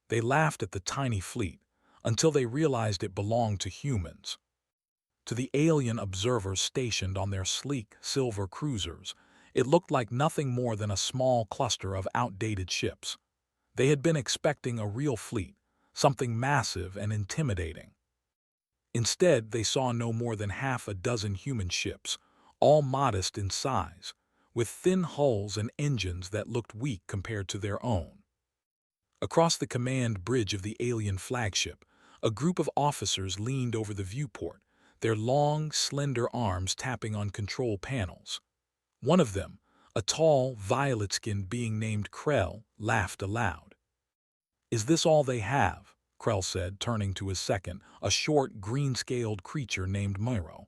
They laughed at the tiny fleet until they realized it belonged to humans. To the alien observers stationed on their sleek, silver cruisers, it looked like nothing more than a small cluster of outdated ships. They had been expecting a real fleet, something massive and intimidating. Instead, they saw no more than half a dozen human ships, all modest in size, with thin hulls and engines that looked weak compared to their own. Across the command bridge of the alien flagship, a group of officers leaned over the viewport, their long, slender arms tapping on control panels. One of them, a tall, violet-skinned being named Krell, laughed aloud. "Is this all they have?" Krell said, turning to his second, a short, green-scaled creature named Myro.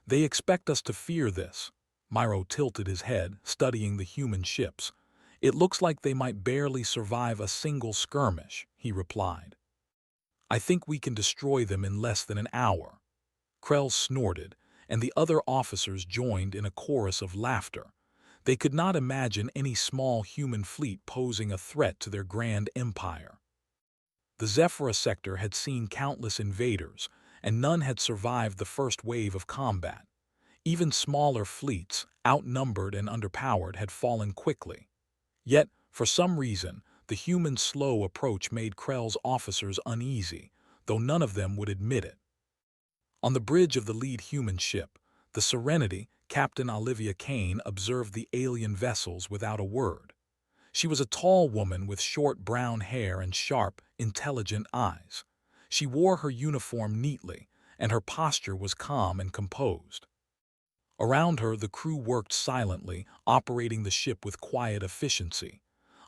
"They expect us to fear this." Myro tilted his head, studying the human ships. "It looks like they might barely survive a single skirmish," he replied. "I think we can destroy them in less than an hour." Krell snorted, and the other officers joined in a chorus of laughter. They could not imagine any small human fleet posing a threat to their grand empire. The Zephyra sector had seen countless invaders, and none had survived the first wave of combat. Even smaller fleets, outnumbered and underpowered, had fallen quickly. Yet, for some reason, the humans' slow approach made Krell's officers uneasy, though none of them would admit it. On the bridge of the lead human ship, the Serenity, Captain Olivia Kane observed the alien vessels without a word. She was a tall woman with short brown hair and sharp, intelligent eyes. She wore her uniform neatly, and her posture was calm and composed. Around her, the crew worked silently, operating the ship with quiet efficiency.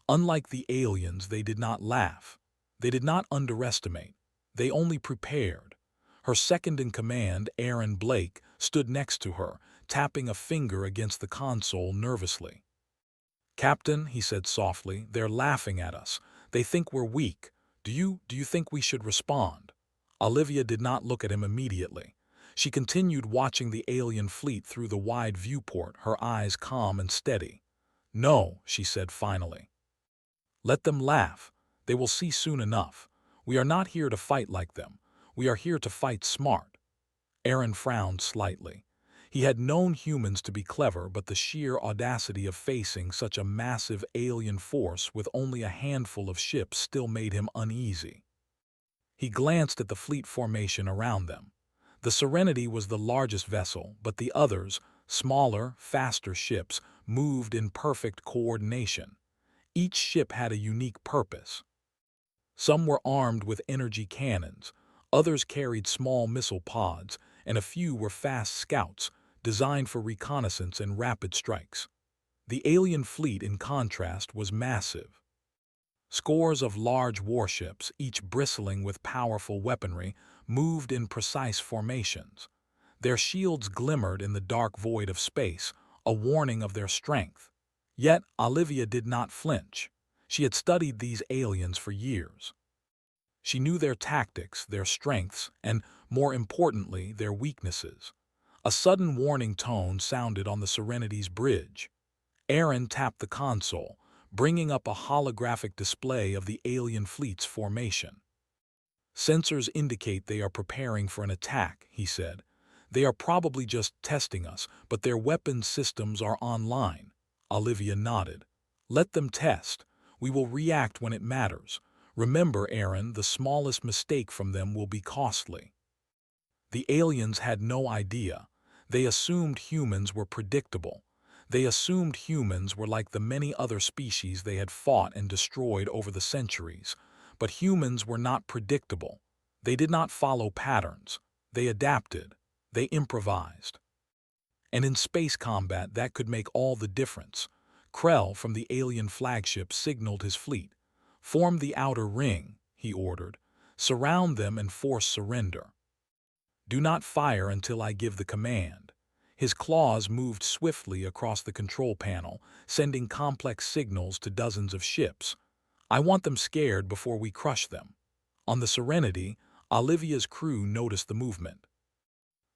Unlike the aliens, they did not laugh. They did not underestimate. They only prepared. Her second-in-command, Aaron Blake, stood next to her, tapping a finger against the console nervously. "Captain," he said softly, "they're laughing at us. They think we're weak. Do you think we should respond?" Olivia did not look at him immediately. She continued watching the alien fleet through the wide viewport, her eyes calm and steady. "No," she said finally. "Let them laugh. They will see soon enough. We are not here to fight like them. We are here to fight smart." Aaron frowned slightly. He had known humans to be clever, but the sheer audacity of facing such a massive alien force with only a handful of ships still made him uneasy. He glanced at the fleet formation around them. The Serenity was the largest vessel, but the others, smaller, faster ships, moved in perfect coordination. Each ship had a unique purpose. Some were armed with energy cannons, others carried small missile pods, and a few were fast scouts, designed for reconnaissance and rapid strikes. The alien fleet, in contrast, was massive. Scores of large warships, each bristling with powerful weaponry, moved in precise formations. Their shields glimmered in the dark void of space, a warning of their strength. Yet Olivia did not flinch. She had studied these aliens for years. She knew their tactics, their strengths, and, more importantly, their weaknesses. A sudden warning tone sounded on the Serenity's bridge. Aaron tapped the console, bringing up a holographic display of the alien fleet's formation. "Sensors indicate they are preparing for an attack," he said. "They are probably just testing us, but their weapons systems are online." Olivia nodded. "Let them test. We will react when it matters. Remember, Aaron, the smallest mistake from them will be costly." The aliens had no idea. They assumed humans were predictable. They assumed humans were like the many other species they had fought and destroyed over the centuries. But humans were not predictable. They did not follow patterns. They adapted. They improvised. And in space combat, that could make all the difference. Krell, from the alien flagship, signaled his fleet. "Form the outer ring," he ordered. "Surround them and force surrender. Do not fire until I give the command." His claws moved swiftly across the control panel, sending complex signals to dozens of ships. "I want them scared before we crush them." On the Serenity, Olivia's crew noticed the movement.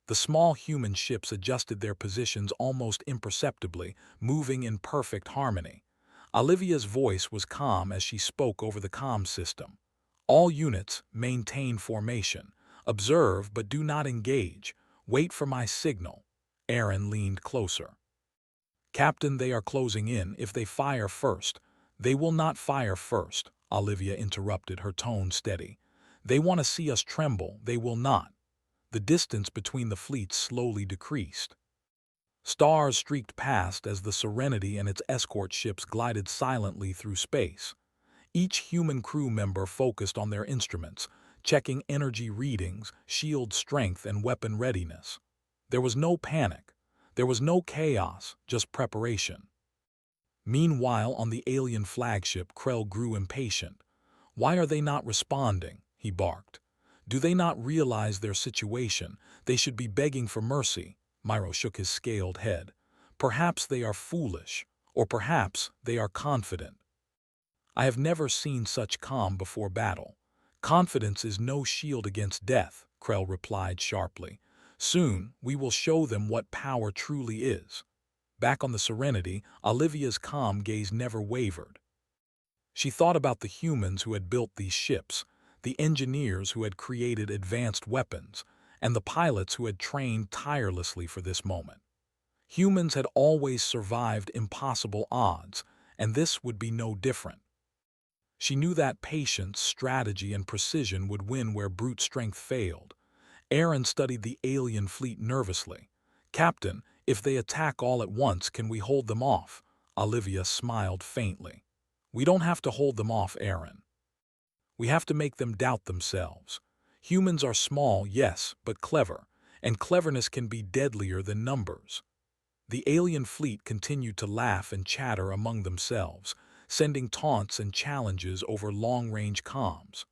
The small human ships adjusted their positions almost imperceptibly, moving in perfect harmony. Olivia's voice was calm as she spoke over the comm system. All units maintain formation. Observe but do not engage. Wait for my signal. Aaron leaned closer. Captain, they are closing in. If they fire first. They will not fire first, Olivia interrupted, her tone steady. They want to see us tremble. They will not. The distance between the fleets slowly decreased. Stars streaked past as the Serenity and its escort ships glided silently through space. Each human crew member focused on their instruments, checking energy readings, shield strength, and weapon readiness. There was no panic. There was no chaos, just preparation. Meanwhile, on the alien flagship, Krell grew impatient. Why are they not responding? He barked. Do they not realize their situation? They should be begging for mercy. Myro shook his scaled head. Perhaps they are foolish, or perhaps they are confident. I have never seen such calm before battle. Confidence is no shield against death, Krell replied sharply. Soon, we will show them what power truly is. Back on the Serenity, Olivia's calm gaze never wavered. She thought about the humans who had built these ships, the engineers who had created advanced weapons, and the pilots who had trained tirelessly for this moment. Humans had always survived impossible odds, and this would be no different. She knew that patience, strategy, and precision would win where brute strength failed. Aaron studied the alien fleet nervously. Captain, if they attack all at once, can we hold them off? Olivia smiled faintly. We don't have to hold them off, Aaron. We have to make them doubt themselves. Humans are small, yes, but clever, and cleverness can be deadlier than numbers. The alien fleet continued to laugh and chatter among themselves, sending taunts and challenges over long-range comms.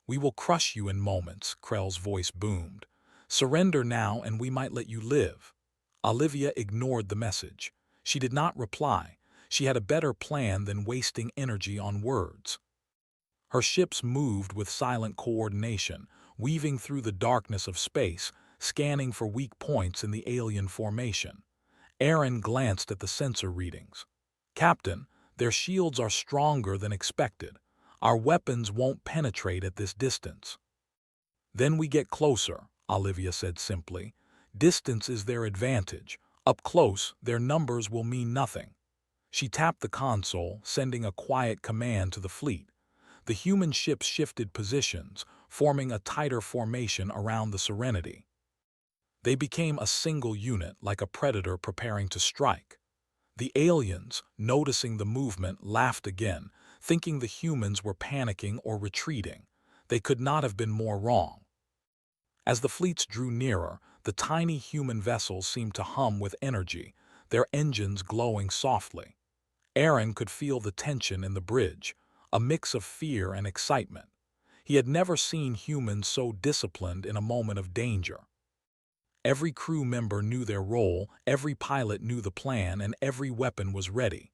We will crush you in moments, Krell's voice boomed. Surrender now and we might let you live. Olivia ignored the message. She did not reply. She had a better plan than wasting energy on words. Her ships moved with silent coordination, weaving through the darkness of space, scanning for weak points in the alien formation. Aaron glanced at the sensor readings. Captain, their shields are stronger than expected. Our weapons won't penetrate at this distance. Then we get closer, Olivia said simply. Distance is their advantage. Up close, their numbers will mean nothing. She tapped the console, sending a quiet command to the fleet. The human ships shifted positions, forming a tighter formation around the Serenity. They became a single unit, like a predator preparing to strike. The aliens, noticing the movement, laughed again, thinking the humans were panicking or retreating. They could not have been more wrong. As the fleets drew nearer, the tiny human vessels seemed to hum with energy, their engines glowing softly. Aaron could feel the tension in the bridge, a mix of fear and excitement. He had never seen humans so disciplined in a moment of danger. Every crew member knew their role, every pilot knew the plan, and every weapon was ready.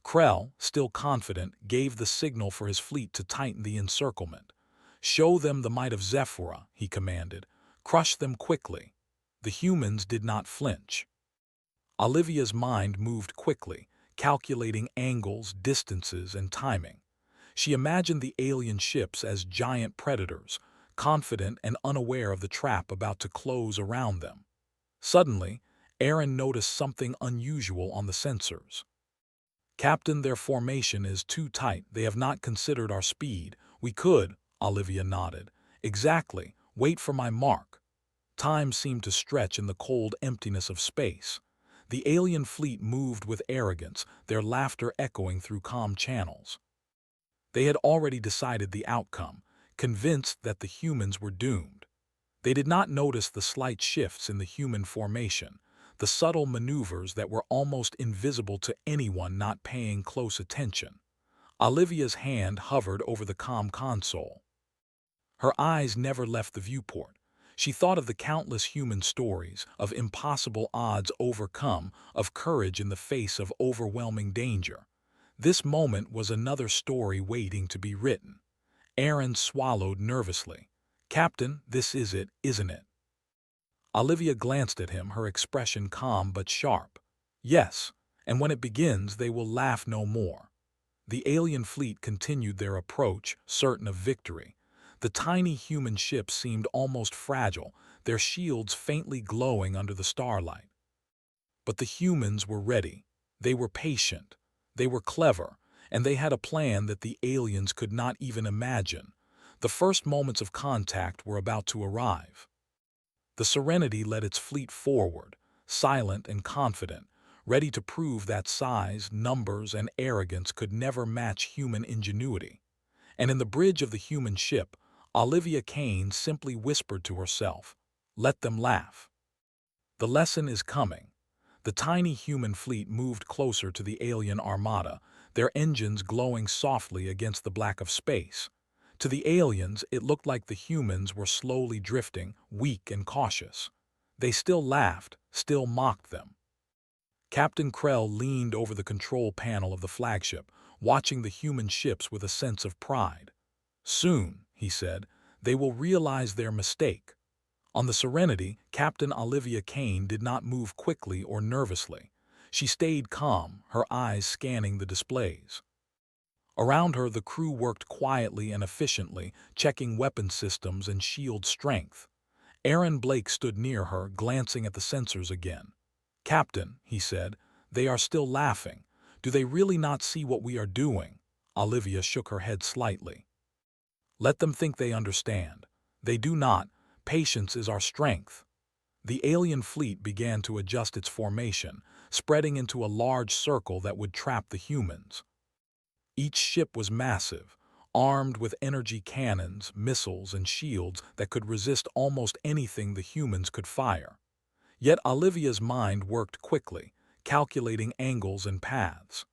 Krell, still confident, gave the signal for his fleet to tighten the encirclement. Show them the might of Zephyrah, he commanded. Crush them quickly. The humans did not flinch. Olivia's mind moved quickly, calculating angles, distances, and timing. She imagined the alien ships as giant predators, confident and unaware of the trap about to close around them. Suddenly, Aaron noticed something unusual on the sensors. Captain, their formation is too tight. They have not considered our speed. We could, Olivia nodded. Exactly. Wait for my mark. Time seemed to stretch in the cold emptiness of space. The alien fleet moved with arrogance, their laughter echoing through calm channels. They had already decided the outcome, convinced that the humans were doomed. They did not notice the slight shifts in the human formation, the subtle maneuvers that were almost invisible to anyone not paying close attention. Olivia's hand hovered over the comm console. Her eyes never left the viewport. She thought of the countless human stories, of impossible odds overcome, of courage in the face of overwhelming danger. This moment was another story waiting to be written. Aaron swallowed nervously. Captain, this is it, isn't it? Olivia glanced at him, her expression calm but sharp. Yes, and when it begins they will laugh no more. The alien fleet continued their approach, certain of victory. The tiny human ships seemed almost fragile, their shields faintly glowing under the starlight. But the humans were ready. They were patient. They were clever, and they had a plan that the aliens could not even imagine. The first moments of contact were about to arrive. The Serenity led its fleet forward, silent and confident, ready to prove that size, numbers, and arrogance could never match human ingenuity. And in the bridge of the human ship, Olivia Kane simply whispered to herself, "Let them laugh." The lesson is coming. The tiny human fleet moved closer to the alien armada, their engines glowing softly against the black of space. To the aliens, it looked like the humans were slowly drifting, weak and cautious. They still laughed, still mocked them. Captain Krell leaned over the control panel of the flagship, watching the human ships with a sense of pride. "Soon," he said, "they will realize their mistake." On the Serenity, Captain Olivia Kane did not move quickly or nervously. She stayed calm, her eyes scanning the displays. Around her, the crew worked quietly and efficiently, checking weapon systems and shield strength. Aaron Blake stood near her, glancing at the sensors again. "Captain," he said, "they are still laughing. Do they really not see what we are doing?" Olivia shook her head slightly. "Let them think they understand. They do not. Patience is our strength." The alien fleet began to adjust its formation, spreading into a large circle that would trap the humans. Each ship was massive, armed with energy cannons, missiles, and shields that could resist almost anything the humans could fire. Yet Olivia's mind worked quickly, calculating angles and paths.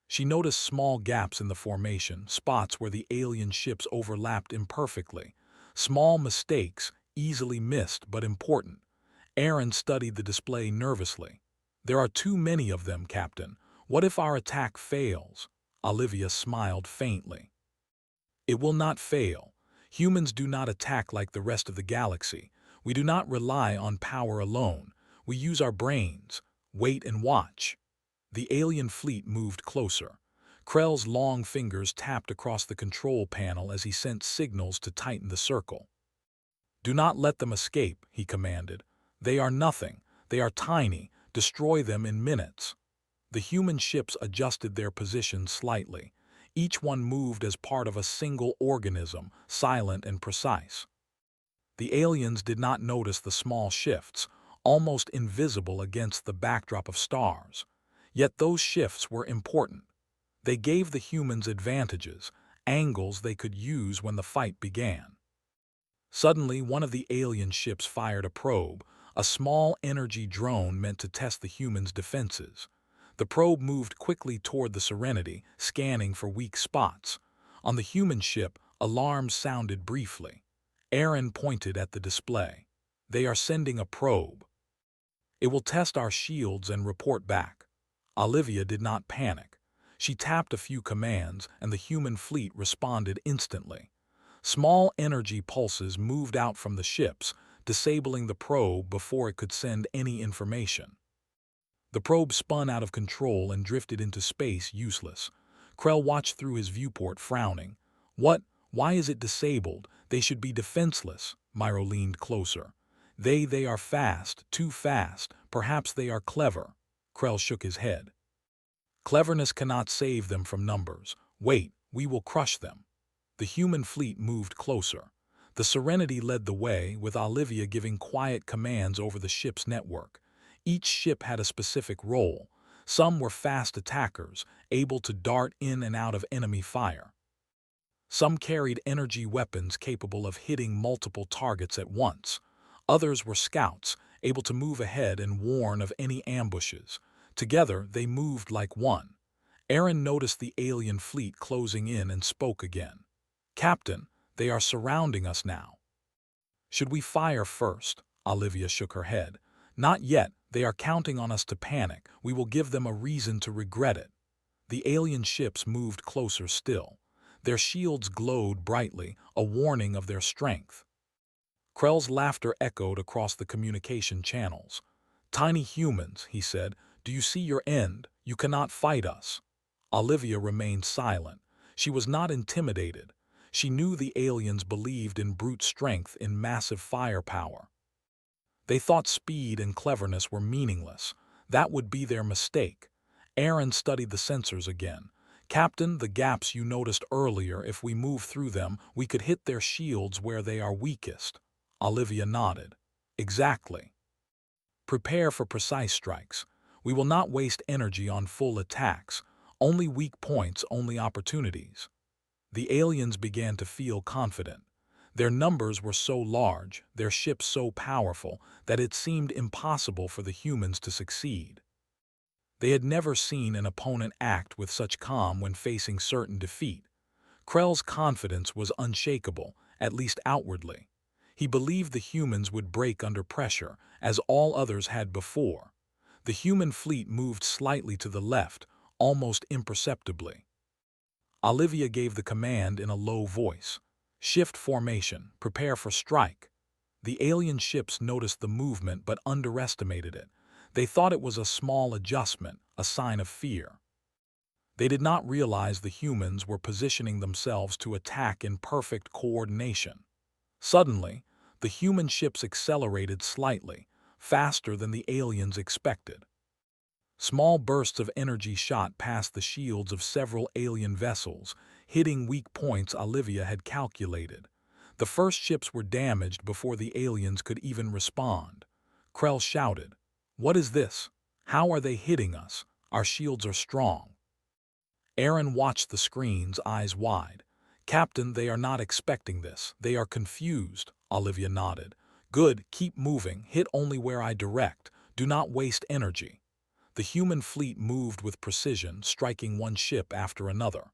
She noticed small gaps in the formation, spots where the alien ships overlapped imperfectly. Small mistakes, easily missed but important. Aaron studied the display nervously. "There are too many of them, Captain. What if our attack fails?" Olivia smiled faintly. "It will not fail. Humans do not attack like the rest of the galaxy. We do not rely on power alone. We use our brains. Wait and watch." The alien fleet moved closer. Krell's long fingers tapped across the control panel as he sent signals to tighten the circle. "Do not let them escape," he commanded. "They are nothing. They are tiny. Destroy them in minutes." The human ships adjusted their positions slightly. Each one moved as part of a single organism, silent and precise. The aliens did not notice the small shifts, almost invisible against the backdrop of stars. Yet those shifts were important. They gave the humans advantages, angles they could use when the fight began. Suddenly, one of the alien ships fired a probe, a small energy drone meant to test the humans' defenses. The probe moved quickly toward the Serenity, scanning for weak spots. On the human ship, alarms sounded briefly. Aaron pointed at the display. "They are sending a probe. It will test our shields and report back." Olivia did not panic. She tapped a few commands, and the human fleet responded instantly. Small energy pulses moved out from the ships, disabling the probe before it could send any information. The probe spun out of control and drifted into space, useless. Krell watched through his viewport, frowning. "What? Why is it disabled? They should be defenseless." Myro leaned closer. They are fast, too fast. Perhaps they are clever." Krell shook his head. "Cleverness cannot save them from numbers. Wait, we will crush them." The human fleet moved closer. The Serenity led the way, with Olivia giving quiet commands over the ship's network. Each ship had a specific role. Some were fast attackers, able to dart in and out of enemy fire. Some carried energy weapons capable of hitting multiple targets at once. Others were scouts, able to move ahead and warn of any ambushes. Together, they moved like one. Aaron noticed the alien fleet closing in and spoke again. "Captain, they are surrounding us now." "Should we fire first?" Olivia shook her head. "Not yet. They are counting on us to panic. We will give them a reason to regret it." The alien ships moved closer still. Their shields glowed brightly, a warning of their strength. Krell's laughter echoed across the communication channels. "Tiny humans," he said, "do you see your end? You cannot fight us." Olivia remained silent. She was not intimidated. She knew the aliens believed in brute strength, in massive firepower. They thought speed and cleverness were meaningless. That would be their mistake. Aaron studied the sensors again. Captain, the gaps you noticed earlier, if we move through them, we could hit their shields where they are weakest. Olivia nodded. Exactly. Prepare for precise strikes. We will not waste energy on full attacks. Only weak points, only opportunities. The aliens began to feel confident. Their numbers were so large, their ships so powerful, that it seemed impossible for the humans to succeed. They had never seen an opponent act with such calm when facing certain defeat. Krell's confidence was unshakable, at least outwardly. He believed the humans would break under pressure, as all others had before. The human fleet moved slightly to the left, almost imperceptibly. Olivia gave the command in a low voice. Shift formation, prepare for strike. The alien ships noticed the movement but underestimated it. They thought it was a small adjustment, a sign of fear. They did not realize the humans were positioning themselves to attack in perfect coordination. Suddenly, the human ships accelerated slightly, faster than the aliens expected. Small bursts of energy shot past the shields of several alien vessels, hitting weak points Olivia had calculated. The first ships were damaged before the aliens could even respond. Krell shouted, "What is this? How are they hitting us? Our shields are strong." Aaron watched the screens, eyes wide. "Captain, they are not expecting this. They are confused." Olivia nodded. "Good, keep moving. Hit only where I direct. Do not waste energy." The human fleet moved with precision, striking one ship after another.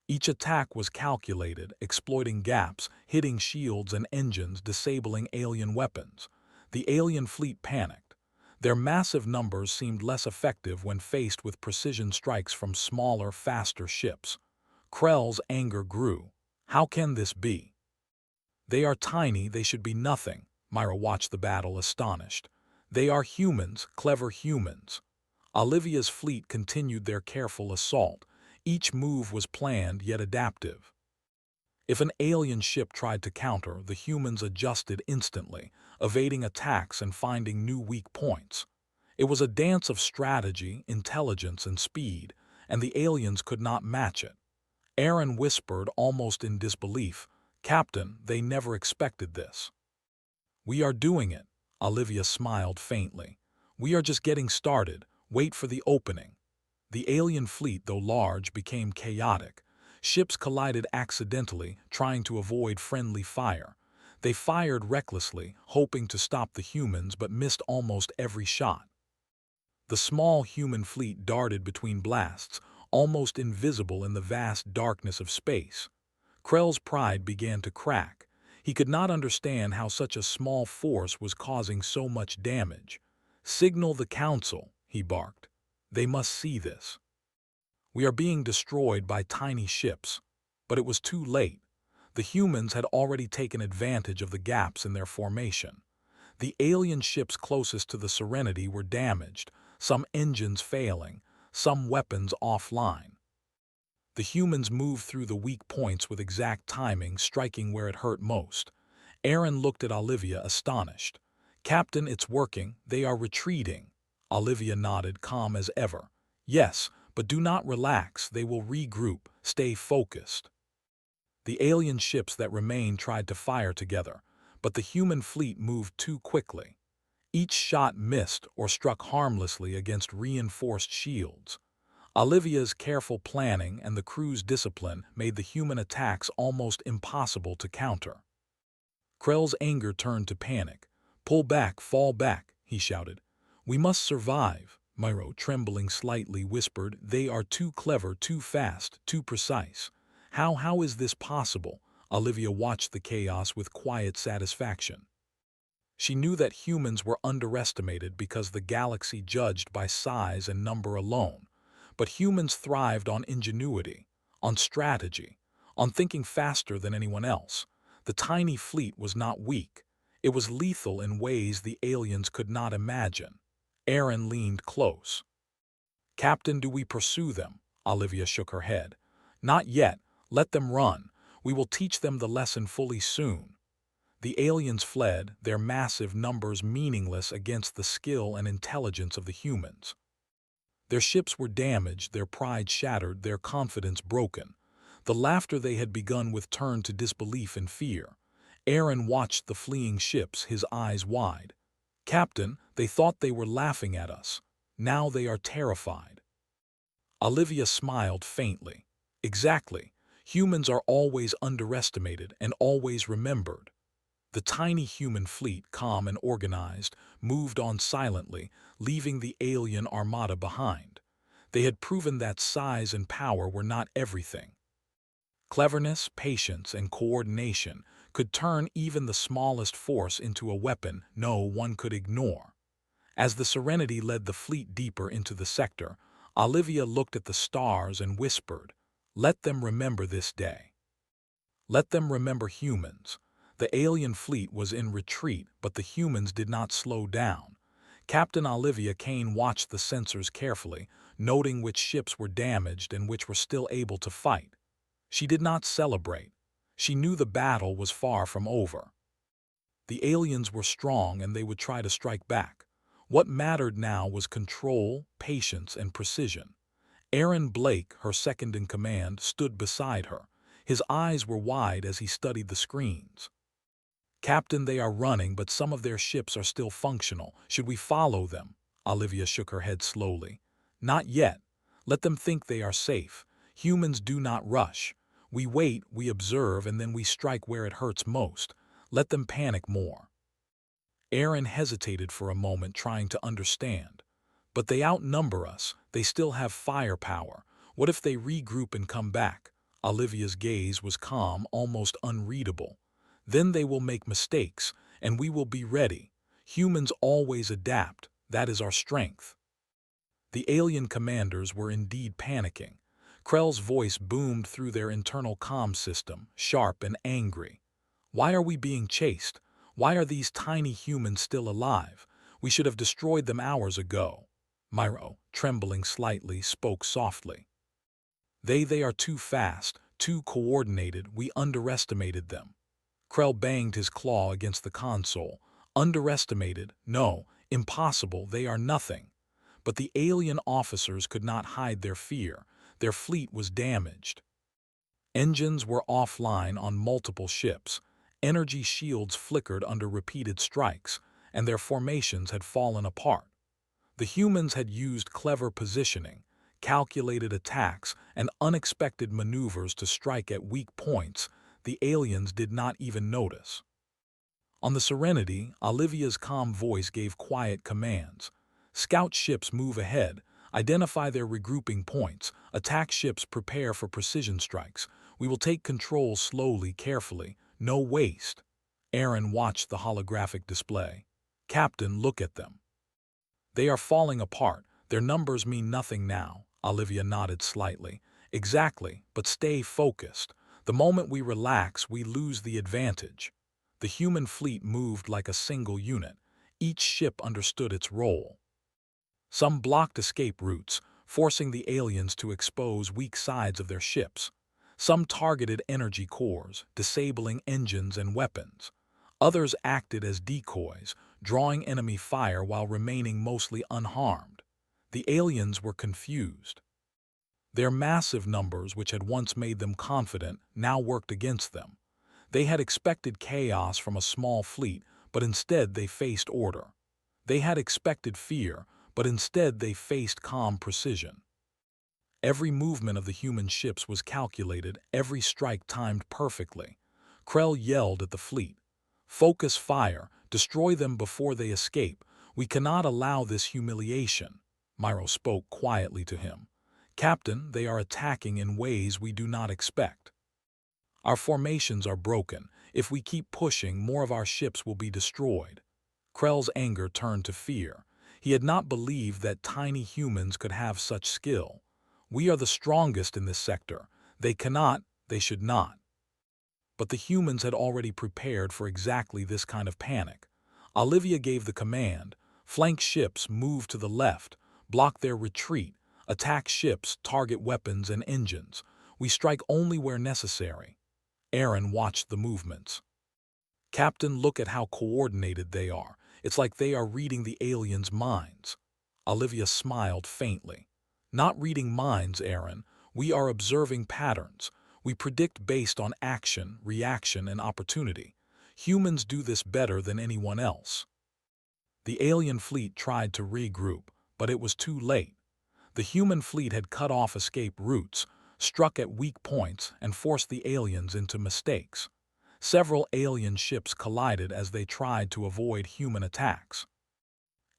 Each attack was calculated, exploiting gaps, hitting shields and engines, disabling alien weapons. The alien fleet panicked. Their massive numbers seemed less effective when faced with precision strikes from smaller, faster ships. Krell's anger grew. How can this be? They are tiny, they should be nothing. Myra watched the battle, astonished. They are humans, clever humans. Olivia's fleet continued their careful assault. Each move was planned yet adaptive. If an alien ship tried to counter, the humans adjusted instantly, evading attacks and finding new weak points. It was a dance of strategy, intelligence, and speed, and the aliens could not match it. Aaron whispered, almost in disbelief, "Captain, they never expected this." "We are doing it." Olivia smiled faintly. "We are just getting started. Wait for the opening." The alien fleet, though large, became chaotic. Ships collided accidentally, trying to avoid friendly fire. They fired recklessly, hoping to stop the humans, but missed almost every shot. The small human fleet darted between blasts, almost invisible in the vast darkness of space. Krell's pride began to crack. He could not understand how such a small force was causing so much damage. "Signal the council," he barked. "They must see this. We are being destroyed by tiny ships." But it was too late. The humans had already taken advantage of the gaps in their formation. The alien ships closest to the Serenity were damaged, some engines failing, some weapons offline. The humans moved through the weak points with exact timing, striking where it hurt most. Aaron looked at Olivia, astonished. "Captain, it's working. They are retreating." Olivia nodded, calm as ever. "Yes, but do not relax. They will regroup. Stay focused." The alien ships that remained tried to fire together, but the human fleet moved too quickly. Each shot missed or struck harmlessly against reinforced shields. Olivia's careful planning and the crew's discipline made the human attacks almost impossible to counter. Krell's anger turned to panic. "Pull back, fall back," he shouted. "We must survive." Myro, trembling slightly, whispered, "They are too clever, too fast, too precise." How is this possible?" Olivia watched the chaos with quiet satisfaction. She knew that humans were underestimated because the galaxy judged by size and number alone. But humans thrived on ingenuity, on strategy, on thinking faster than anyone else. The tiny fleet was not weak. It was lethal in ways the aliens could not imagine. Aaron leaned close. "Captain, do we pursue them?" Olivia shook her head. Not yet. Let them run. We will teach them the lesson fully soon. The aliens fled, their massive numbers meaningless against the skill and intelligence of the humans. Their ships were damaged, their pride shattered, their confidence broken. The laughter they had begun with turned to disbelief and fear. Aaron watched the fleeing ships, his eyes wide. Captain, they thought they were laughing at us. Now they are terrified. Olivia smiled faintly. Exactly. Humans are always underestimated and always remembered. The tiny human fleet, calm and organized, moved on silently, leaving the alien armada behind. They had proven that size and power were not everything. Cleverness, patience, and coordination could turn even the smallest force into a weapon no one could ignore. As the Serenity led the fleet deeper into the sector, Olivia looked at the stars and whispered, "Let them remember this day. Let them remember humans." The alien fleet was in retreat, but the humans did not slow down. Captain Olivia Kane watched the sensors carefully, noting which ships were damaged and which were still able to fight. She did not celebrate. She knew the battle was far from over. The aliens were strong and they would try to strike back. What mattered now was control, patience, and precision. Aaron Blake, her second-in-command, stood beside her. His eyes were wide as he studied the screens. "Captain, they are running, but some of their ships are still functional. Should we follow them?" Olivia shook her head slowly. "Not yet. Let them think they are safe. Humans do not rush. We wait, we observe, and then we strike where it hurts most. Let them panic more." Aaron hesitated for a moment, trying to understand. "But they outnumber us. They still have firepower. What if they regroup and come back?" Olivia's gaze was calm, almost unreadable. "Then they will make mistakes, and we will be ready. Humans always adapt. That is our strength." The alien commanders were indeed panicking. Krell's voice boomed through their internal comm system, sharp and angry. "Why are we being chased? Why are these tiny humans still alive? We should have destroyed them hours ago." Myro, trembling slightly, spoke softly. They are too fast, too coordinated. We underestimated them." Krell banged his claw against the console. "Underestimated? No, impossible. They are nothing." But the alien officers could not hide their fear. Their fleet was damaged. Engines were offline on multiple ships. Energy shields flickered under repeated strikes, and their formations had fallen apart. The humans had used clever positioning, calculated attacks, and unexpected maneuvers to strike at weak points. The aliens did not even notice. On the Serenity, Olivia's calm voice gave quiet commands. "Scout ships move ahead. Identify their regrouping points. Attack ships prepare for precision strikes. We will take control slowly, carefully. No waste." Aaron watched the holographic display. "Captain, look at them. They are falling apart. Their numbers mean nothing now." Olivia nodded slightly. "Exactly, but stay focused. The moment we relax, we lose the advantage." The human fleet moved like a single unit. Each ship understood its role. Some blocked escape routes, forcing the aliens to expose weak sides of their ships. Some targeted energy cores, disabling engines and weapons. Others acted as decoys, drawing enemy fire while remaining mostly unharmed. The aliens were confused. Their massive numbers, which had once made them confident, now worked against them. They had expected chaos from a small fleet, but instead they faced order. They had expected fear, but instead they faced calm precision. Every movement of the human ships was calculated, every strike timed perfectly. Krell yelled at the fleet. "Focus fire, destroy them before they escape. We cannot allow this humiliation." Myro spoke quietly to him. "Captain, they are attacking in ways we do not expect. Our formations are broken. If we keep pushing, more of our ships will be destroyed." Krell's anger turned to fear. He had not believed that tiny humans could have such skill. "We are the strongest in this sector. They cannot, they should not." But the humans had already prepared for exactly this kind of panic. Olivia gave the command. "Flank ships, move to the left. Block their retreat. Attack ships, target weapons and engines. We strike only where necessary. Aaron watched the movements. Captain, look at how coordinated they are. It's like they are reading the aliens' minds. Olivia smiled faintly. Not reading minds, Aaron. We are observing patterns. We predict based on action, reaction, and opportunity. Humans do this better than anyone else. The alien fleet tried to regroup, but it was too late. The human fleet had cut off escape routes, struck at weak points, and forced the aliens into mistakes. Several alien ships collided as they tried to avoid human attacks.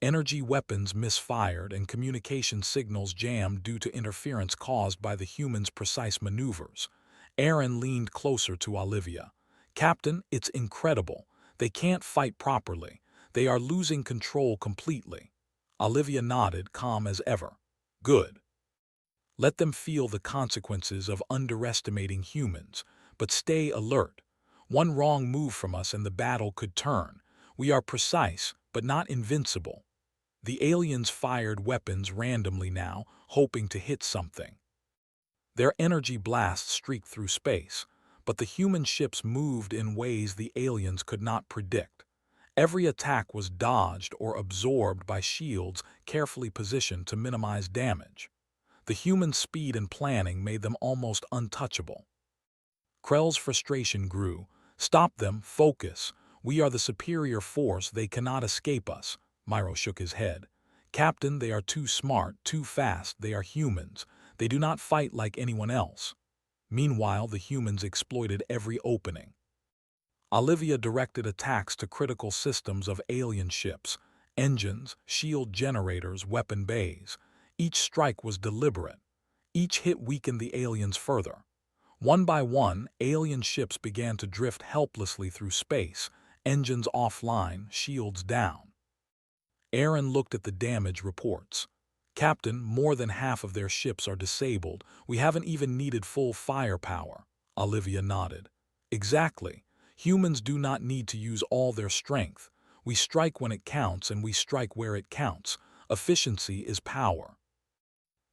Energy weapons misfired and communication signals jammed due to interference caused by the humans' precise maneuvers. Aaron leaned closer to Olivia. Captain, it's incredible. They can't fight properly. They are losing control completely. Olivia nodded, calm as ever. Good. Let them feel the consequences of underestimating humans, but stay alert. One wrong move from us and the battle could turn. We are precise, but not invincible. The aliens fired weapons randomly now, hoping to hit something. Their energy blasts streaked through space, but the human ships moved in ways the aliens could not predict. Every attack was dodged or absorbed by shields carefully positioned to minimize damage. The human speed and planning made them almost untouchable. Krell's frustration grew. Stop them, focus. We are the superior force, they cannot escape us. Myro shook his head. Captain, they are too smart, too fast, they are humans. They do not fight like anyone else. Meanwhile, the humans exploited every opening. Olivia directed attacks to critical systems of alien ships, engines, shield generators, weapon bays. Each strike was deliberate. Each hit weakened the aliens further. One by one, alien ships began to drift helplessly through space, engines offline, shields down. Aaron looked at the damage reports. Captain, more than half of their ships are disabled. We haven't even needed full firepower. Olivia nodded. Exactly. Humans do not need to use all their strength. We strike when it counts and we strike where it counts. Efficiency is power.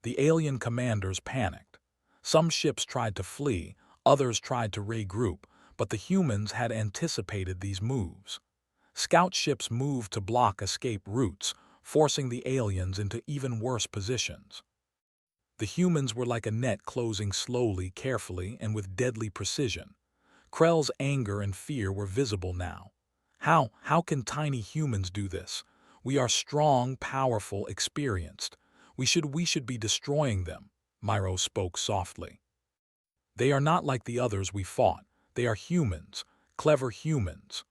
The alien commanders panicked. Some ships tried to flee, others tried to regroup, but the humans had anticipated these moves. Scout ships moved to block escape routes, forcing the aliens into even worse positions. The humans were like a net closing slowly, carefully, and with deadly precision. Krell's anger and fear were visible now. How can tiny humans do this? We are strong, powerful, experienced. We should be destroying them, Myro spoke softly. They are not like the others we fought. They are humans, clever humans.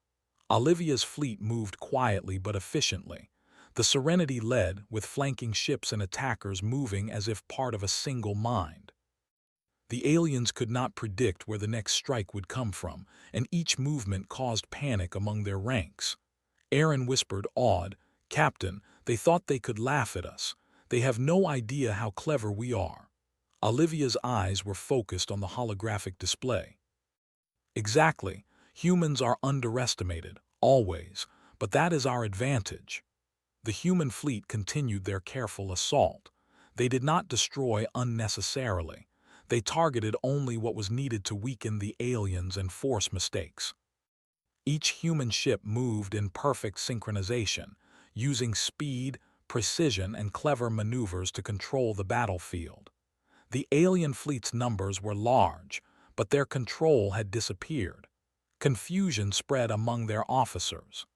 Olivia's fleet moved quietly but efficiently. The Serenity led, with flanking ships and attackers moving as if part of a single mind. The aliens could not predict where the next strike would come from, and each movement caused panic among their ranks. Aaron whispered, awed, Captain, they thought they could laugh at us. They have no idea how clever we are. Olivia's eyes were focused on the holographic display. Exactly. Humans are underestimated, always, but that is our advantage. The human fleet continued their careful assault. They did not destroy unnecessarily. They targeted only what was needed to weaken the aliens and force mistakes. Each human ship moved in perfect synchronization, using speed, precision, and clever maneuvers to control the battlefield. The alien fleet's numbers were large, but their control had disappeared. Confusion spread among their officers.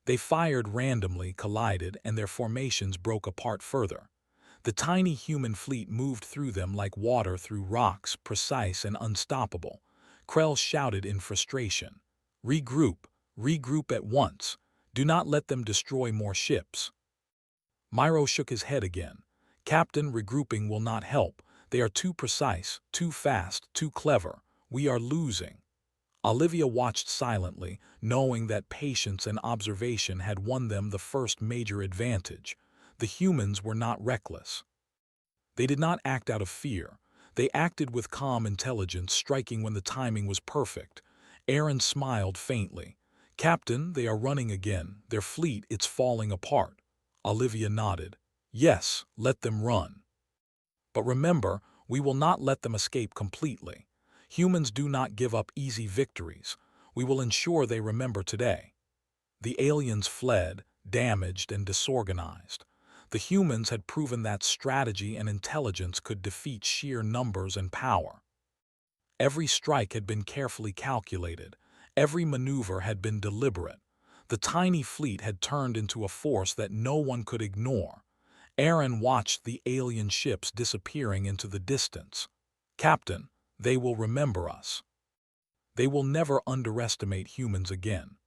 They fired randomly, collided, and their formations broke apart further. The tiny human fleet moved through them like water through rocks, precise and unstoppable. Krell shouted in frustration. Regroup, regroup at once. Do not let them destroy more ships. Myro shook his head again. Captain, regrouping will not help. They are too precise, too fast, too clever. We are losing. Olivia watched silently, knowing that patience and observation had won them the first major advantage. The humans were not reckless. They did not act out of fear. They acted with calm intelligence, striking when the timing was perfect. Aaron smiled faintly. Captain, they are running again. Their fleet, it's falling apart. Olivia nodded. Yes, let them run. But remember, we will not let them escape completely. Humans do not give up easy victories. We will ensure they remember today. The aliens fled, damaged and disorganized. The humans had proven that strategy and intelligence could defeat sheer numbers and power. Every strike had been carefully calculated. Every maneuver had been deliberate. The tiny fleet had turned into a force that no one could ignore. Aaron watched the alien ships disappearing into the distance. "Captain, they will remember us. They will never underestimate humans again."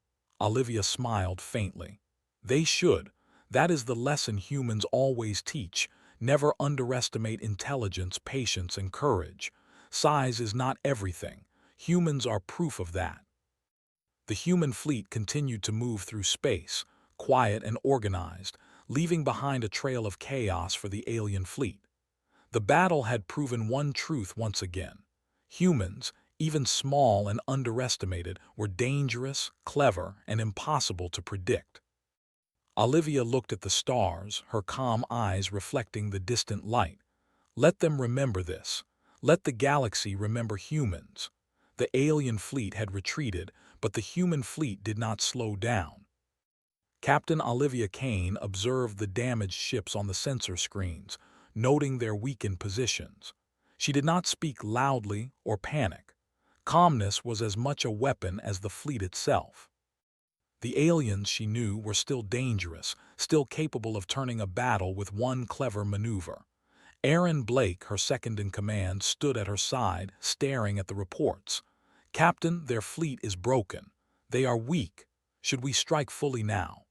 Olivia smiled faintly. "They should. That is the lesson humans always teach. Never underestimate intelligence, patience, and courage. Size is not everything. Humans are proof of that." The human fleet continued to move through space, quiet and organized, leaving behind a trail of chaos for the alien fleet. The battle had proven one truth once again. Humans, even small and underestimated, were dangerous, clever, and impossible to predict. Olivia looked at the stars, her calm eyes reflecting the distant light. Let them remember this. Let the galaxy remember humans. The alien fleet had retreated, but the human fleet did not slow down. Captain Olivia Kane observed the damaged ships on the sensor screens, noting their weakened positions. She did not speak loudly or panic. Calmness was as much a weapon as the fleet itself. The aliens, she knew, were still dangerous, still capable of turning a battle with one clever maneuver. Aaron Blake, her second-in-command, stood at her side, staring at the reports. "Captain, their fleet is broken. They are weak. Should we strike fully now?"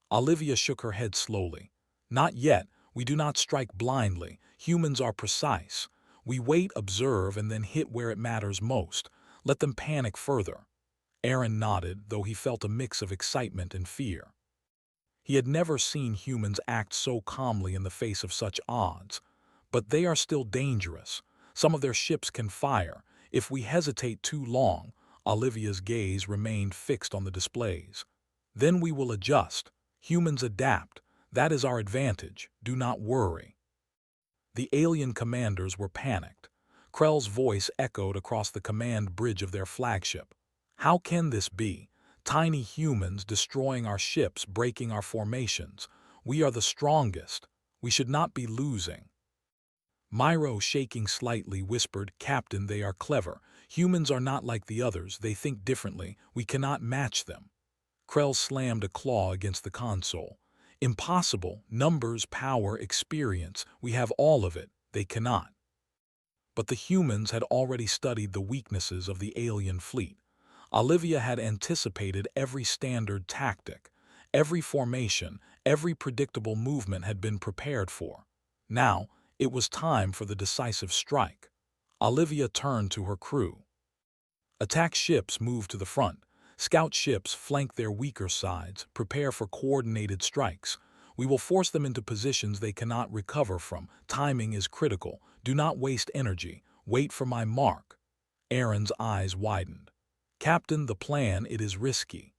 Olivia shook her head slowly. "Not yet. We do not strike blindly. Humans are precise. We wait, observe, and then hit where it matters most. Let them panic further." Aaron nodded, though he felt a mix of excitement and fear. He had never seen humans act so calmly in the face of such odds. But they are still dangerous. Some of their ships can fire. If we hesitate too long, Olivia's gaze remained fixed on the displays. "Then we will adjust. Humans adapt. That is our advantage. Do not worry." The alien commanders were panicked. Krell's voice echoed across the command bridge of their flagship. "How can this be? Tiny humans destroying our ships, breaking our formations. We are the strongest. We should not be losing." Myro, shaking slightly, whispered, "Captain, they are clever. Humans are not like the others. They think differently. We cannot match them." Krell slammed a claw against the console. "Impossible. Numbers, power, experience. We have all of it. They cannot." But the humans had already studied the weaknesses of the alien fleet. Olivia had anticipated every standard tactic. Every formation, every predictable movement had been prepared for. Now, it was time for the decisive strike. Olivia turned to her crew. "Attack ships move to the front. Scout ships flank their weaker sides. Prepare for coordinated strikes. We will force them into positions they cannot recover from. Timing is critical. Do not waste energy. Wait for my mark." Aaron's eyes widened. "Captain, the plan, it is risky.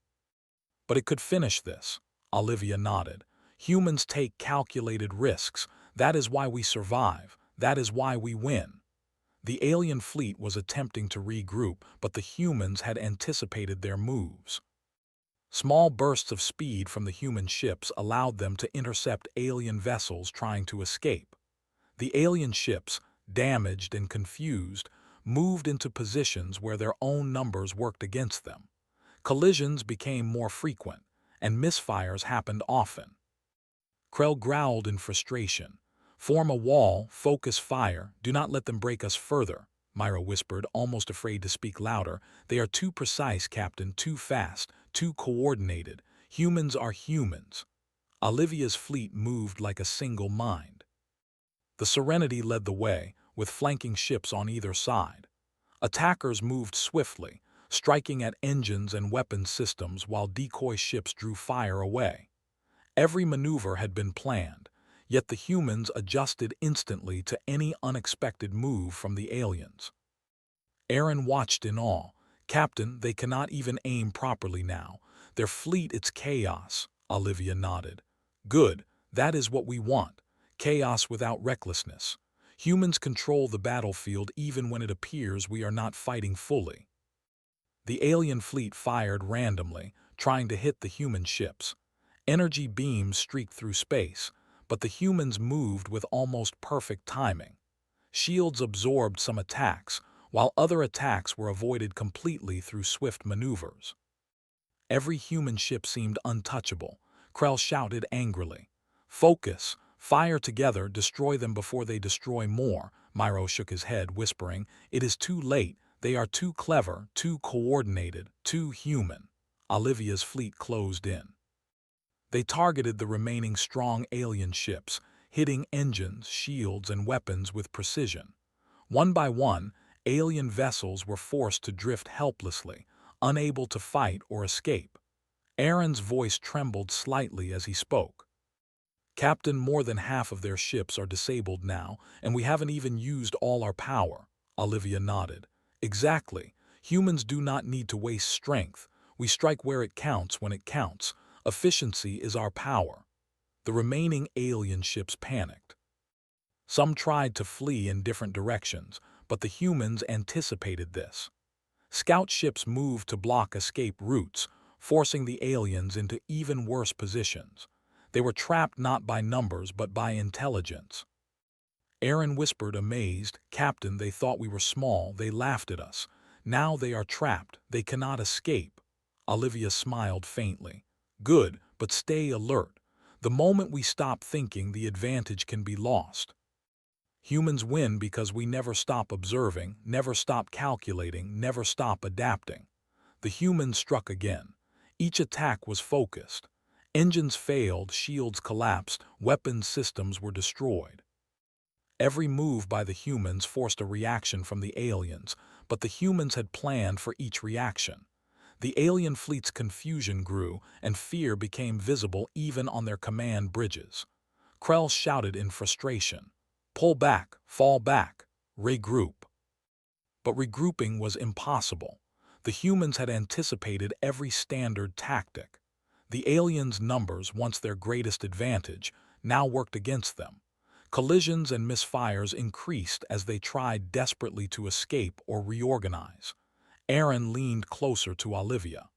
But it could finish this." Olivia nodded. "Humans take calculated risks. That is why we survive. That is why we win." The alien fleet was attempting to regroup, but the humans had anticipated their moves. Small bursts of speed from the human ships allowed them to intercept alien vessels trying to escape. The alien ships, damaged and confused, moved into positions where their own numbers worked against them. Collisions became more frequent, and misfires happened often. Krell growled in frustration. "Form a wall, focus fire, do not let them break us further," Myra whispered, almost afraid to speak louder. "They are too precise, Captain, too fast, too coordinated. Humans are humans." Olivia's fleet moved like a single mind. The Serenity led the way, with flanking ships on either side. Attackers moved swiftly, striking at engines and weapons systems while decoy ships drew fire away. Every maneuver had been planned, yet the humans adjusted instantly to any unexpected move from the aliens. Aaron watched in awe. "Captain, they cannot even aim properly now. Their fleet, it's chaos." Olivia nodded. "Good, that is what we want. Chaos without recklessness. Humans control the battlefield even when it appears we are not fighting fully. The alien fleet fired randomly, trying to hit the human ships. Energy beams streaked through space, but the humans moved with almost perfect timing. Shields absorbed some attacks, while other attacks were avoided completely through swift maneuvers. Every human ship seemed untouchable. Krell shouted angrily. "Focus! Fire together, destroy them before they destroy more." Myro shook his head, whispering, "It is too late. They are too clever, too coordinated, too human." Olivia's fleet closed in. They targeted the remaining strong alien ships, hitting engines, shields, and weapons with precision. One by one, alien vessels were forced to drift helplessly, unable to fight or escape. Aaron's voice trembled slightly as he spoke. "Captain, more than half of their ships are disabled now, and we haven't even used all our power." Olivia nodded. "Exactly. Humans do not need to waste strength. We strike where it counts when it counts. Efficiency is our power." The remaining alien ships panicked. Some tried to flee in different directions, but the humans anticipated this. Scout ships moved to block escape routes, forcing the aliens into even worse positions. They were trapped not by numbers but by intelligence. Aaron whispered, amazed, "Captain, they thought we were small, they laughed at us. Now they are trapped, they cannot escape." Olivia smiled faintly. "Good, but stay alert. The moment we stop thinking, the advantage can be lost." Humans win because we never stop observing, never stop calculating, never stop adapting. The humans struck again. Each attack was focused. Engines failed, shields collapsed, weapons systems were destroyed. Every move by the humans forced a reaction from the aliens, but the humans had planned for each reaction. The alien fleet's confusion grew, and fear became visible even on their command bridges. Krell shouted in frustration, "Pull back, fall back, regroup." But regrouping was impossible. The humans had anticipated every standard tactic. The aliens' numbers, once their greatest advantage, now worked against them. Collisions and misfires increased as they tried desperately to escape or reorganize. Aaron leaned closer to Olivia.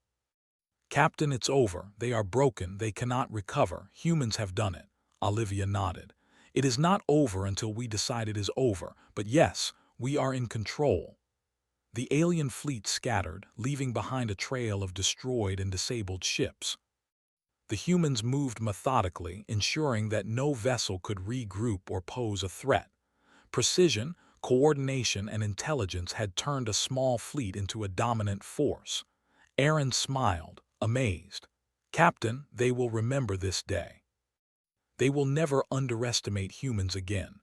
"Captain, it's over. They are broken. They cannot recover. Humans have done it." Olivia nodded. "It is not over until we decide it is over, but yes, we are in control." The alien fleet scattered, leaving behind a trail of destroyed and disabled ships. The humans moved methodically, ensuring that no vessel could regroup or pose a threat. Precision, coordination, and intelligence had turned a small fleet into a dominant force. Aaron smiled, amazed. "Captain, they will remember this day. They will never underestimate humans again."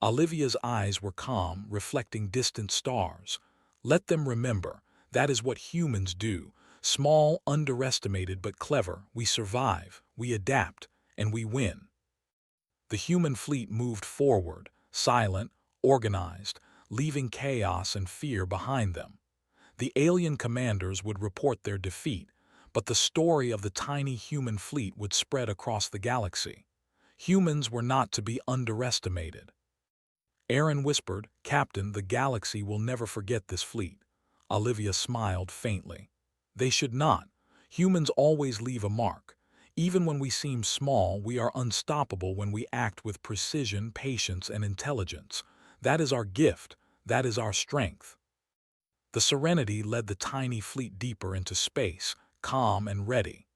Olivia's eyes were calm, reflecting distant stars. "Let them remember. That is what humans do. Small, underestimated, but clever. We survive, we adapt, and we win." The human fleet moved forward, silent, organized, leaving chaos and fear behind them. The alien commanders would report their defeat, but the story of the tiny human fleet would spread across the galaxy. Humans were not to be underestimated. Aaron whispered, "Captain, the galaxy will never forget this fleet." Olivia smiled faintly. "They should not. Humans always leave a mark. Even when we seem small, we are unstoppable when we act with precision, patience, and intelligence. That is our gift. That is our strength." The Serenity led the tiny fleet deeper into space, calm and ready.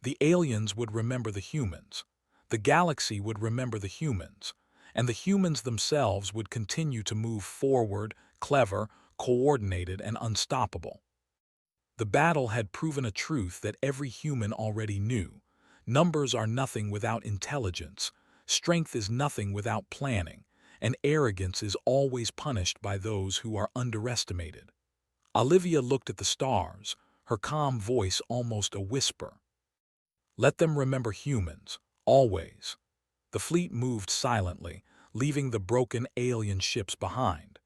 The aliens would remember the humans. The galaxy would remember the humans. And the humans themselves would continue to move forward, clever, coordinated, and unstoppable. The battle had proven a truth that every human already knew. Numbers are nothing without intelligence, strength is nothing without planning, and arrogance is always punished by those who are underestimated. Olivia looked at the stars, her calm voice almost a whisper. "Let them remember humans, always." The fleet moved silently, leaving the broken alien ships behind.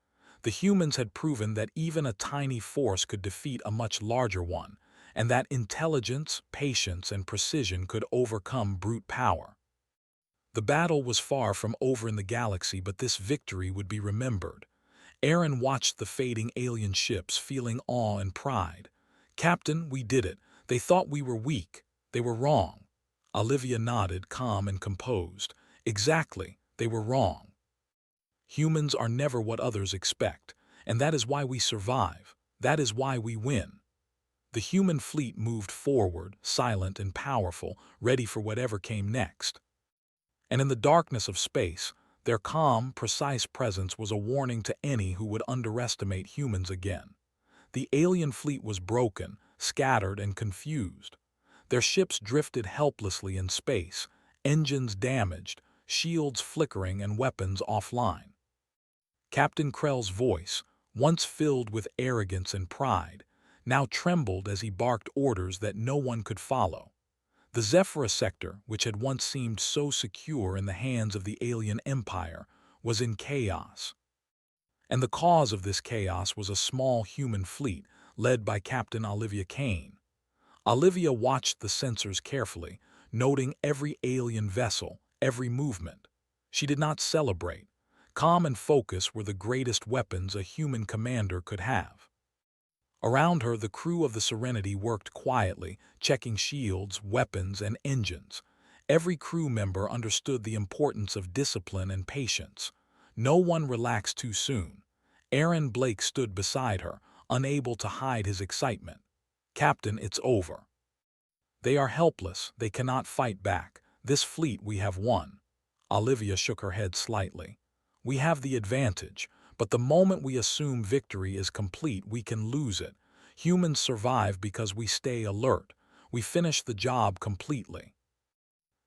The humans had proven that even a tiny force could defeat a much larger one, and that intelligence, patience, and precision could overcome brute power. The battle was far from over in the galaxy, but this victory would be remembered. Aaron watched the fading alien ships, feeling awe and pride. "Captain, we did it. They thought we were weak. They were wrong." Olivia nodded, calm and composed. "Exactly, they were wrong. Humans are never what others expect, and that is why we survive. That is why we win." The human fleet moved forward, silent and powerful, ready for whatever came next. And in the darkness of space, their calm, precise presence was a warning to any who would underestimate humans again. The alien fleet was broken, scattered, and confused. Their ships drifted helplessly in space, engines damaged, shields flickering, and weapons offline. Captain Krell's voice, once filled with arrogance and pride, now trembled as he barked orders that no one could follow. The Zephyra sector, which had once seemed so secure in the hands of the alien empire, was in chaos. And the cause of this chaos was a small human fleet led by Captain Olivia Kane. Olivia watched the sensors carefully, noting every alien vessel, every movement. She did not celebrate. Calm and focus were the greatest weapons a human commander could have. Around her, the crew of the Serenity worked quietly, checking shields, weapons, and engines. Every crew member understood the importance of discipline and patience. No one relaxed too soon. Aaron Blake stood beside her, unable to hide his excitement. "Captain, it's over. They are helpless, they cannot fight back. This fleet we have won." Olivia shook her head slightly. "We have the advantage, but the moment we assume victory is complete, we can lose it. Humans survive because we stay alert. We finish the job completely."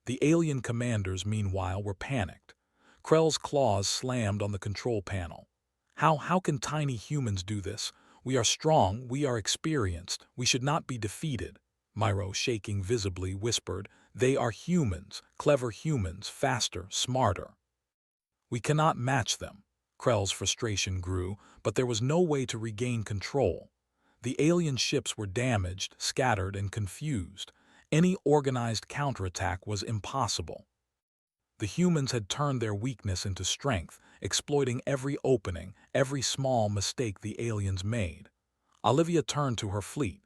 The alien commanders, meanwhile, were panicked. Krell's claws slammed on the control panel. How can tiny humans do this? We are strong, we are experienced, we should not be defeated." Myro, shaking visibly, whispered, "They are humans, clever humans, faster, smarter. We cannot match them." Krell's frustration grew, but there was no way to regain control. The alien ships were damaged, scattered, and confused. Any organized counterattack was impossible. The humans had turned their weakness into strength, exploiting every opening, every small mistake the aliens made. Olivia turned to her fleet.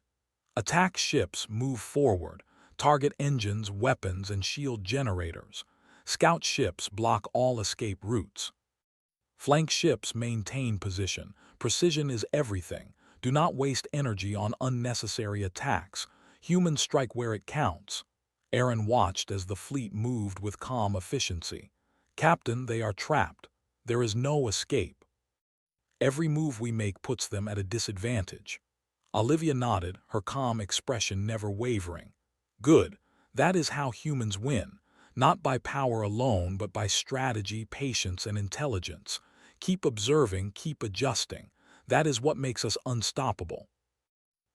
"Attack ships, move forward. Target engines, weapons, and shield generators. Scout ships, block all escape routes. Flank ships, maintain position. Precision is everything. Do not waste energy on unnecessary attacks. Humans strike where it counts." Aaron watched as the fleet moved with calm efficiency. "Captain, they are trapped. There is no escape. Every move we make puts them at a disadvantage." Olivia nodded, her calm expression never wavering. "Good. That is how humans win. Not by power alone, but by strategy, patience, and intelligence. Keep observing, keep adjusting. That is what makes us unstoppable."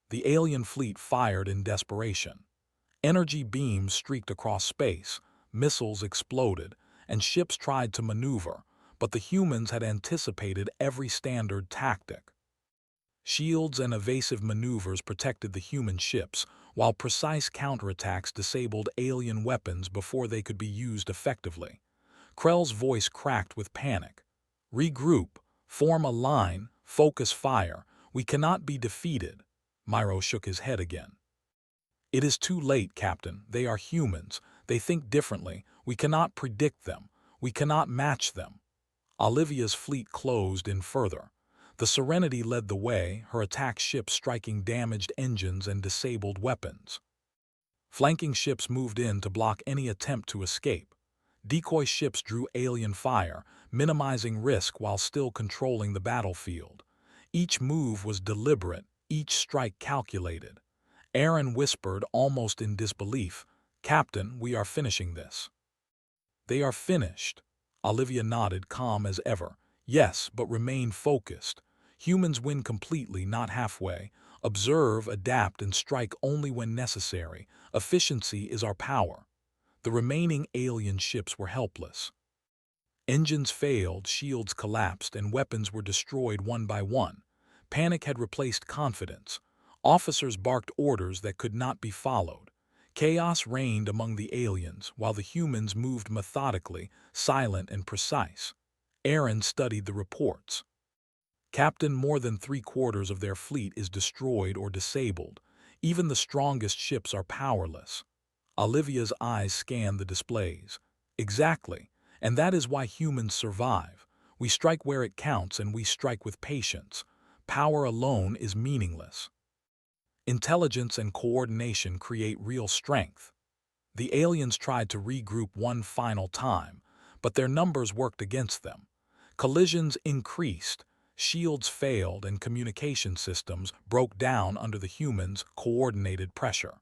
The alien fleet fired in desperation. Energy beams streaked across space, missiles exploded, and ships tried to maneuver, but the humans had anticipated every standard tactic. Shields and evasive maneuvers protected the human ships, while precise counterattacks disabled alien weapons before they could be used effectively. Krell's voice cracked with panic. "Regroup, form a line, focus fire. We cannot be defeated." Myro shook his head again. "It is too late, Captain. They are humans. They think differently. We cannot predict them. We cannot match them." Olivia's fleet closed in further. The Serenity led the way, her attack ships striking damaged engines and disabled weapons. Flanking ships moved in to block any attempt to escape. Decoy ships drew alien fire, minimizing risk while still controlling the battlefield. Each move was deliberate, each strike calculated. Aaron whispered, almost in disbelief, "Captain, we are finishing this." "They are finished." Olivia nodded, calm as ever. "Yes, but remain focused. Humans win completely, not halfway. Observe, adapt, and strike only when necessary. Efficiency is our power." The remaining alien ships were helpless. Engines failed, shields collapsed, and weapons were destroyed one by one. Panic had replaced confidence. Officers barked orders that could not be followed. Chaos reigned among the aliens, while the humans moved methodically, silent and precise. Aaron studied the reports. Captain, more than three-quarters of their fleet is destroyed or disabled. Even the strongest ships are powerless. Olivia's eyes scanned the displays. Exactly. And that is why humans survive. We strike where it counts, and we strike with patience. Power alone is meaningless. Intelligence and coordination create real strength. The aliens tried to regroup one final time, but their numbers worked against them. Collisions increased, shields failed, and communication systems broke down under the humans' coordinated pressure.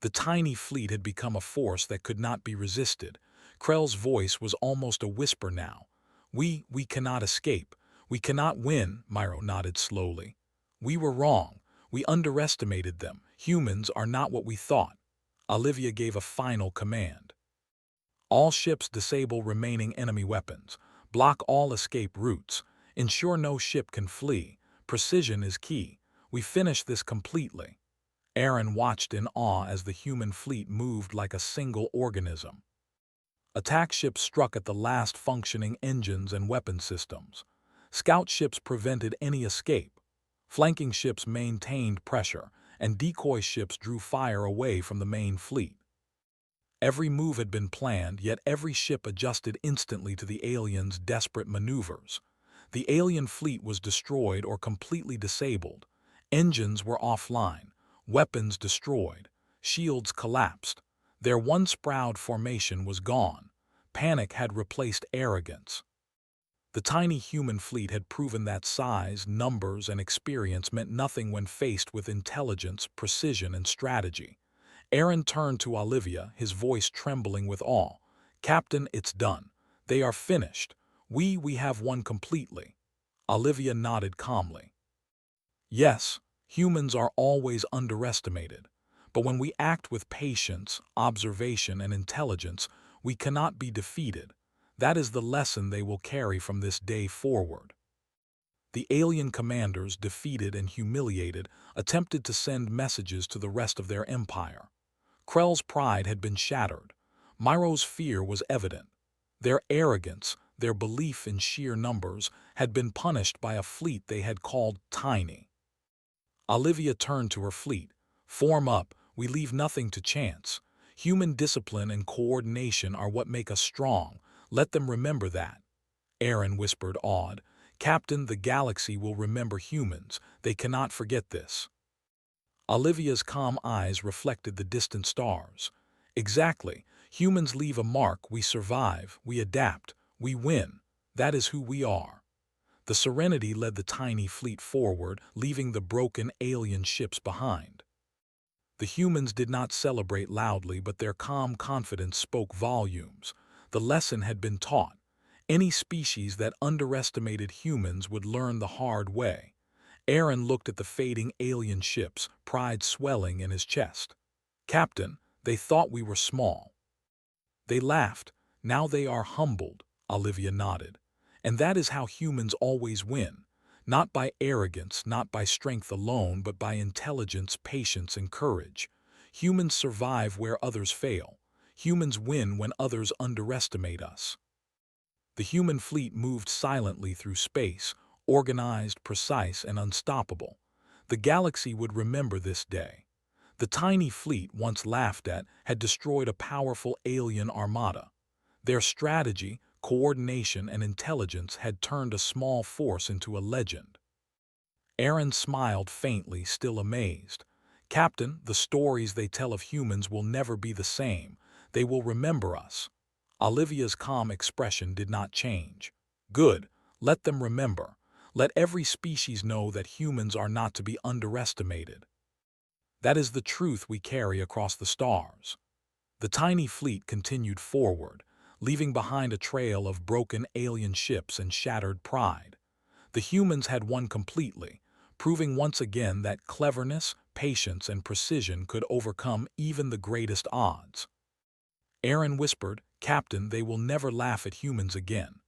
The tiny fleet had become a force that could not be resisted. Krell's voice was almost a whisper now. We cannot escape. We cannot win," Myro nodded slowly. "We were wrong. We underestimated them. Humans are not what we thought." Olivia gave a final command. "All ships disable remaining enemy weapons. Block all escape routes. Ensure no ship can flee. Precision is key. We finish this completely." Aaron watched in awe as the human fleet moved like a single organism. Attack ships struck at the last functioning engines and weapon systems. Scout ships prevented any escape. Flanking ships maintained pressure, and decoy ships drew fire away from the main fleet. Every move had been planned, yet every ship adjusted instantly to the aliens' desperate maneuvers. The alien fleet was destroyed or completely disabled. Engines were offline, weapons destroyed, shields collapsed. Their once proud formation was gone. Panic had replaced arrogance. The tiny human fleet had proven that size, numbers, and experience meant nothing when faced with intelligence, precision, and strategy. Aaron turned to Olivia, his voice trembling with awe. "Captain, it's done. They are finished. We have won completely." Olivia nodded calmly. "Yes, humans are always underestimated. But when we act with patience, observation, and intelligence, we cannot be defeated. That is the lesson they will carry from this day forward." The alien commanders, defeated and humiliated, attempted to send messages to the rest of their empire. Krell's pride had been shattered. Myro's fear was evident. Their arrogance, their belief in sheer numbers, had been punished by a fleet they had called tiny. Olivia turned to her fleet. "Form up. We leave nothing to chance. Human discipline and coordination are what make us strong. Let them remember that." Aaron whispered, awed. "Captain, the galaxy will remember humans. They cannot forget this." Olivia's calm eyes reflected the distant stars. "Exactly. Humans leave a mark. We survive. We adapt. We win. That is who we are." The Serenity led the tiny fleet forward, leaving the broken alien ships behind. The humans did not celebrate loudly, but their calm confidence spoke volumes. The lesson had been taught. Any species that underestimated humans would learn the hard way. Aaron looked at the fading alien ships, pride swelling in his chest. "Captain, they thought we were small." "They laughed. Now they are humbled," Olivia nodded. "And that is how humans always win. Not by arrogance, not by strength alone, but by intelligence, patience, and courage. Humans survive where others fail. Humans win when others underestimate us." The human fleet moved silently through space, organized, precise, and unstoppable. The galaxy would remember this day. The tiny fleet, once laughed at, had destroyed a powerful alien armada. Their strategy, coordination, and intelligence had turned a small force into a legend. Aaron smiled faintly, still amazed. "Captain, the stories they tell of humans will never be the same. They will remember us." Olivia's calm expression did not change. "Good. Let them remember. Let every species know that humans are not to be underestimated. That is the truth we carry across the stars." The tiny fleet continued forward, leaving behind a trail of broken alien ships and shattered pride. The humans had won completely, proving once again that cleverness, patience, and precision could overcome even the greatest odds. Aaron whispered, "Captain, they will never laugh at humans again."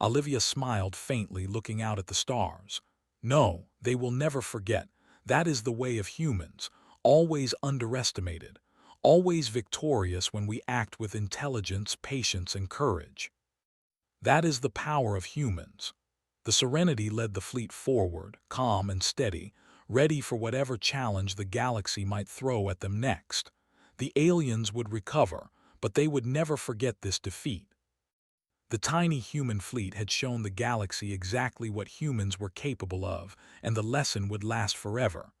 Olivia smiled faintly, looking out at the stars. "No, they will never forget. That is the way of humans, always underestimated, always victorious when we act with intelligence, patience, and courage. That is the power of humans. The Serenity led the fleet forward, calm and steady, ready for whatever challenge the galaxy might throw at them next. The aliens would recover, but they would never forget this defeat. The tiny human fleet had shown the galaxy exactly what humans were capable of, and the lesson would last forever.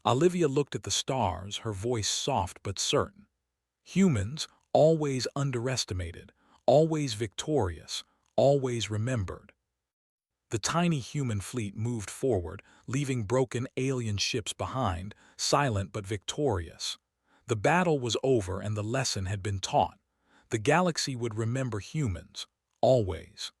Olivia looked at the stars, her voice soft but certain. Humans, always underestimated, always victorious, always remembered. The tiny human fleet moved forward, leaving broken alien ships behind, silent but victorious. The battle was over and the lesson had been taught. The galaxy would remember humans, always.